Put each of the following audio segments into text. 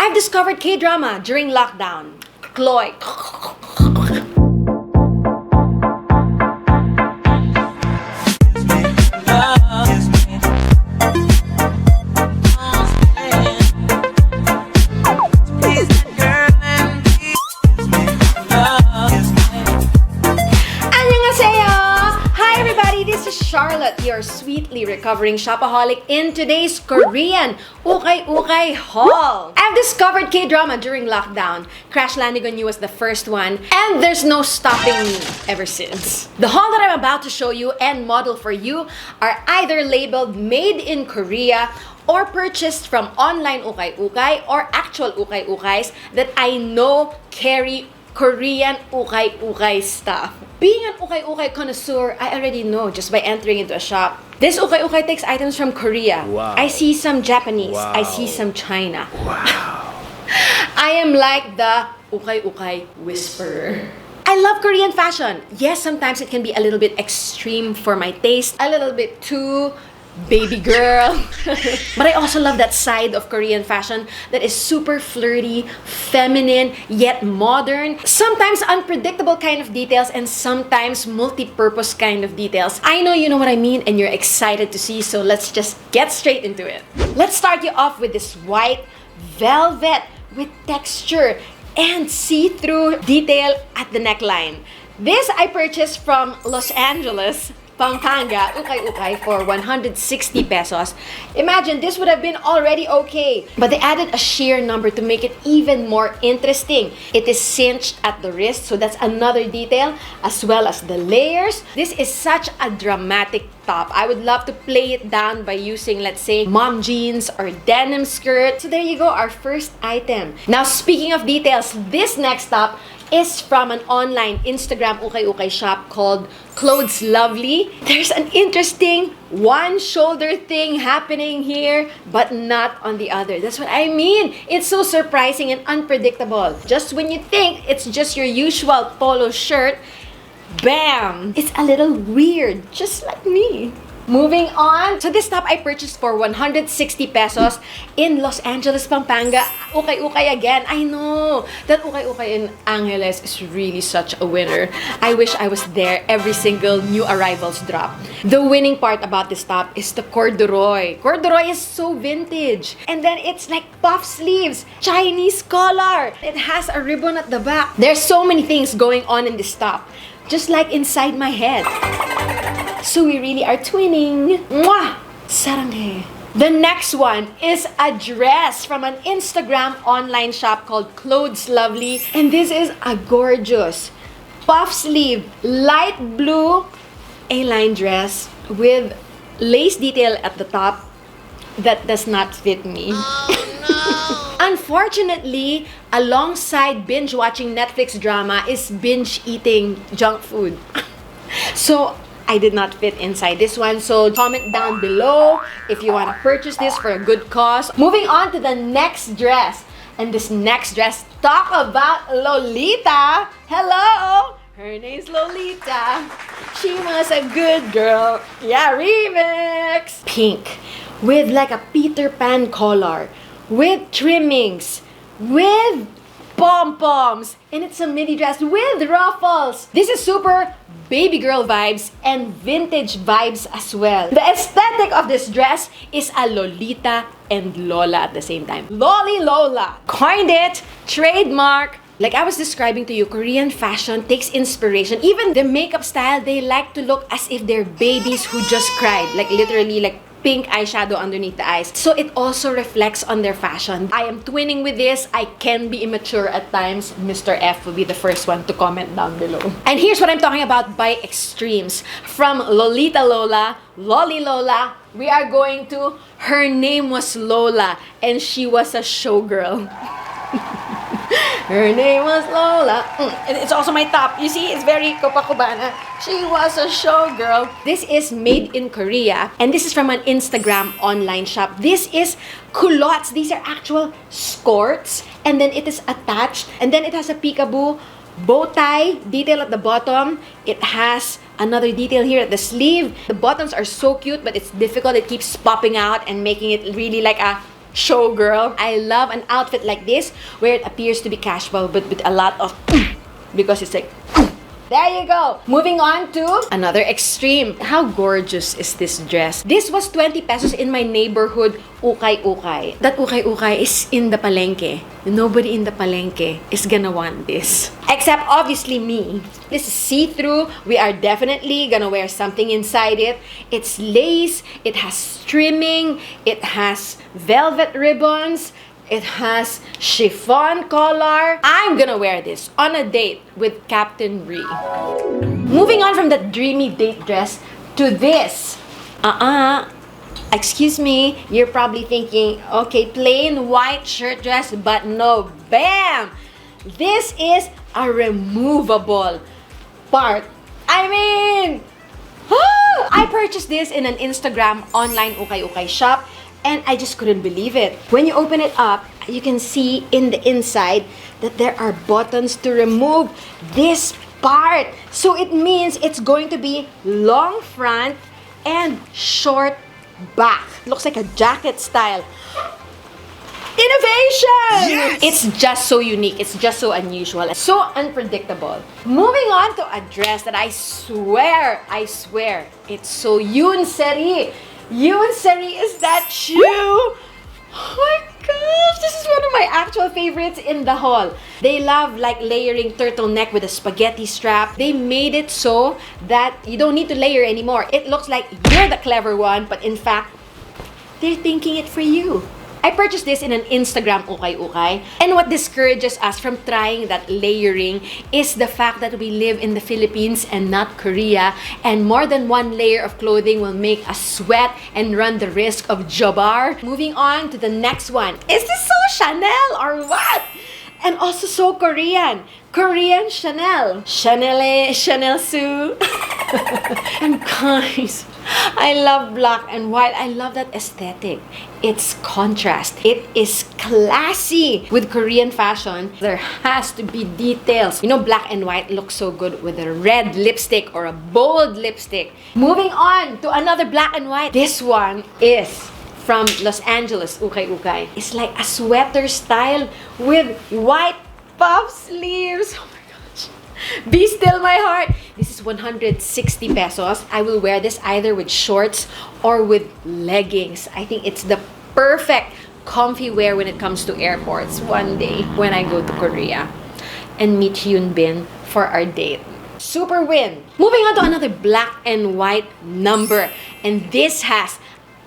I've discovered K-drama during lockdown. Chloe. Charlotte, your sweetly recovering shopaholic in today's Korean Ukay Haul. I've discovered K-drama during lockdown. Crash Landing on You was the first one, and there's no stopping me ever since. The haul that I'm about to show you and model for you are either labeled Made in Korea or purchased from online ukay-ukay or actual ukay-ukays that I know carry Korean ukay-ukay stuff. Being an ukay-ukay connoisseur, I already know just by entering into a shop. This ukay-ukay takes items from Korea. Wow. I see some Japanese. Wow. I see some China. Wow. I am like the ukay-ukay whisperer. I love Korean fashion. Yes, sometimes it can be a little bit extreme for my taste. A little bit too baby girl. But I also love that side of Korean fashion that is super flirty, feminine, yet modern. Sometimes unpredictable kind of details and sometimes multi-purpose kind of details. I know you know what I mean and you're excited to see, so let's just get straight into it. Let's start you off with this white velvet with texture and see-through detail at the neckline. This I purchased from Los Angeles, Pampanga, ukay-ukay for 160 pesos. Imagine, this would have been already okay. But they added a sheer number to make it even more interesting. It is cinched at the wrist, so that's another detail, as well as the layers. This is such a dramatic top. I would love to play it down by using, let's say, mom jeans or denim skirt. So there you go, our first item. Now, speaking of details, this next top is from an online Instagram ukay-ukay shop called Clothes Lovely. There's an interesting one shoulder thing happening here, but not on the other. That's what I mean. It's so surprising and unpredictable. Just when you think it's just your usual polo shirt, bam! It's a little weird, just like me. Moving on, so this top I purchased for 160 pesos in Los Angeles, Pampanga. Ukay-ukay again. I know that ukay-ukay in Angeles is really such a winner. I wish I was there every single new arrivals drop. The winning part about this top is the corduroy. Corduroy is so vintage. And then it's like puff sleeves, Chinese collar. It has a ribbon at the back. There's so many things going on in this top, just like inside my head. So we really are twinning. Mwah! Saranghe. The next one is a dress from an Instagram online shop called Clothes Lovely. And this is a gorgeous puff sleeve, light blue A-line dress with lace detail at the top that does not fit me. Oh, no. Unfortunately, alongside binge-watching Netflix drama is binge-eating junk food. So I did not fit inside this one, so comment down below if you want to purchase this for a good cause. Moving on to the next dress. And this next dress, talk about Lolita. Hello! Her name's Lolita. She was a good girl. Yeah, remix! Pink, with like a Peter Pan collar, with trimmings, with pom-poms, and it's a mini dress with ruffles. This is super baby girl vibes and vintage vibes as well. The aesthetic of this dress is a Lolita and Lola at the same time. Loli Lola. Coined it. Trademark. Like I was describing to you, Korean fashion takes inspiration. Even the makeup style, they like to look as if they're babies who just cried. Like literally like pink eyeshadow underneath the eyes. So it also reflects on their fashion. I am twinning with this. I can be immature at times. Mr. F will be the first one to comment down below. And here's what I'm talking about by extremes. From Lolita Lola, Loli Lola, we are going to Her Name Was Lola and She Was a Showgirl. Her name was Lola. And it's also my top. You see, it's very Copacabana. She was a showgirl. This is made in Korea. And this is from an Instagram online shop. This is culottes. These are actual skirts. And then it is attached. And then it has a peekaboo bow tie detail at the bottom. It has another detail here at the sleeve. The buttons are so cute, but it's difficult. It keeps popping out and making it really like a showgirl. I love an outfit like this where it appears to be casual but with a lot of because it's like there you go. Moving on to another extreme. How gorgeous is this dress? This was 20 pesos in my neighborhood Ukay Ukay. That Ukay Ukay is in the palengke. Nobody in the palengke is gonna want this. Except obviously me. This is see-through. We are definitely gonna wear something inside it. It's lace. It has trimming. It has velvet ribbons. It has chiffon collar. I'm gonna wear this on a date with Captain Ree. Moving on from that dreamy date dress to this. Excuse me, you're probably thinking, okay, plain white shirt dress, but no, bam! This is a removable part. I mean, I purchased this in an Instagram online Ukay Ukay shop. And I just couldn't believe it. When you open it up, you can see in the inside that there are buttons to remove this part. So it means it's going to be long front and short back. Looks like a jacket style. Innovation! Yes! It's just so unique. It's just so unusual. So unpredictable. Moving on to a dress that I swear, it's so Yoon Seri. Yoon Seri is that shoe. Oh my gosh, this is one of my actual favorites in the haul. They love like layering turtleneck with a spaghetti strap. They made it so that you don't need to layer anymore. It looks like you're the clever one, but in fact, they're thinking it for you. I purchased this in an Instagram Ukay Ukay. And what discourages us from trying that layering is the fact that we live in the Philippines and not Korea. And more than one layer of clothing will make us sweat and run the risk of jabar. Moving on to the next one. Is this so Chanel or what? And also so Korean. Korean Chanel. Chanel Sue. And guys, I love black and white. I love that aesthetic. It's contrast. It is classy. With Korean fashion, there has to be details. You know, black and white looks so good with a red lipstick or a bold lipstick. Moving on to another black and white. This one is from Los Angeles, Ukay Ukay. It's like a sweater style with white puff sleeves. Oh my gosh. Be still my heart. This is 160 pesos. I will wear this either with shorts or with leggings. I think it's the perfect comfy wear when it comes to airports one day when I go to Korea and meet Hyun Bin for our date. Super win. Moving on to another black and white number. And this has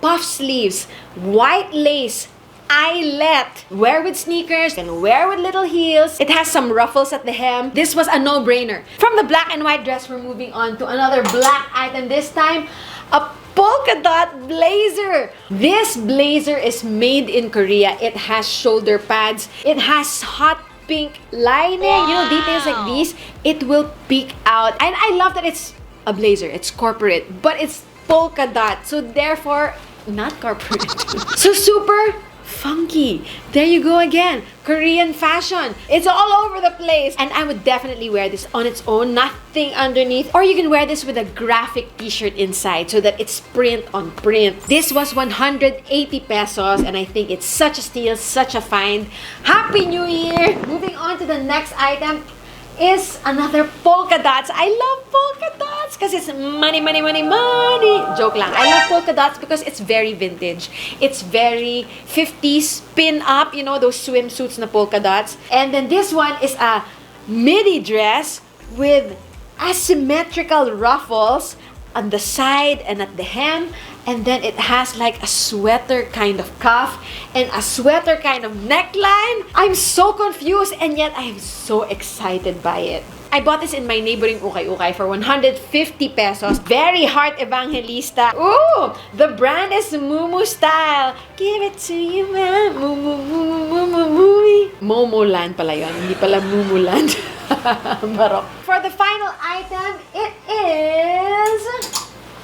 puff sleeves, white lace, eyelet, wear with sneakers and wear with little heels. It has some ruffles at the hem. This was a no-brainer. From the black and white dress, we're moving on to another black item. This time, a polka dot blazer. This blazer is made in Korea. It has shoulder pads. It has hot pink lining. Wow. You know, details like these, it will peek out. And I love that it's a blazer. It's corporate, but it's polka dot. So therefore, not corporate. So super funky. There you go again. Korean fashion. It's all over the place. And I would definitely wear this on its own. Nothing underneath. Or you can wear this with a graphic t-shirt inside so that it's print on print. This was 180 pesos. And I think it's such a steal, such a find. Happy New Year! Moving on to the next item is another polka dots. I love polka dots because it's money, money, money, money. Joke lang. I love polka dots because it's very vintage. It's very 50s pin up, you know, those swimsuits na polka dots. And then this one is a midi dress with asymmetrical ruffles on the side and at the hem. And then it has like a sweater kind of cuff and a sweater kind of neckline. I'm so confused and yet I'm so excited by it. I bought this in my neighboring Ukay Ukay for 150 pesos. Very heart evangelista. Ooh! The brand is Mumu Style. Give it to you, man. Mumu, Mumu, Mumu, Mumu. Momoland pala yun. Hindi pala Mumuland. Barok. For the final item, it is...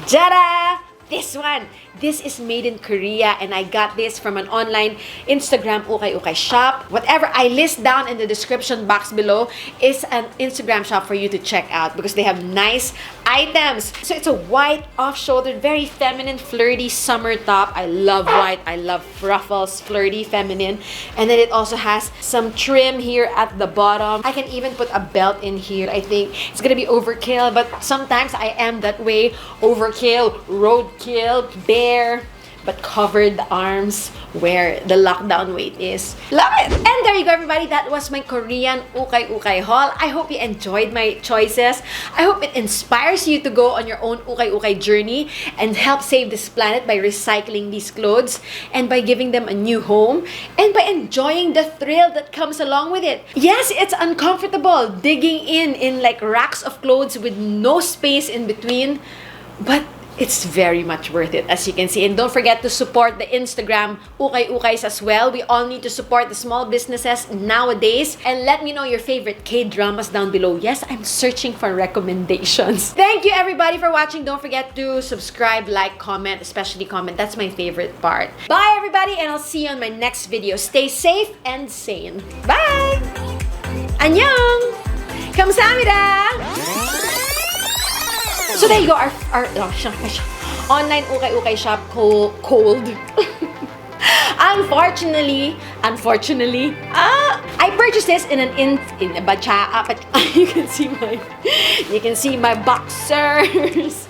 Jada! This one. this is made in Korea, and I got this from an online Instagram Ukay Ukay shop. Whatever I list down in the description box below is an Instagram shop for you to check out because they have nice items. So it's a white off-shouldered, very feminine, flirty summer top. I love white. I love ruffles, flirty, feminine. And then it also has some trim here at the bottom. I can even put a belt in here. I think it's gonna be overkill, but sometimes I am that way. Overkill, roadkill, bare, but covered the arms where the lockdown weight is. Love it! And there you go, everybody. That was my Korean Ukay Ukay haul. I hope you enjoyed my choices. I hope it inspires you to go on your own Ukay Ukay journey and help save this planet by recycling these clothes and by giving them a new home and by enjoying the thrill that comes along with it. Yes, it's uncomfortable digging in like racks of clothes with no space in between, but it's very much worth it, as you can see. And don't forget to support the Instagram Ukay Ukays as well. We all need to support the small businesses nowadays. And let me know your favorite K-dramas down below. Yes, I'm searching for recommendations. Thank you, everybody, for watching. Don't forget to subscribe, like, comment, especially comment. That's my favorite part. Bye, everybody, and I'll see you on my next video. Stay safe and sane. Bye! Annyeong! 감사합니다! So there you go, our online Ukay Ukay shop cold. Unfortunately, I purchased this in a bacha. You can see my boxers.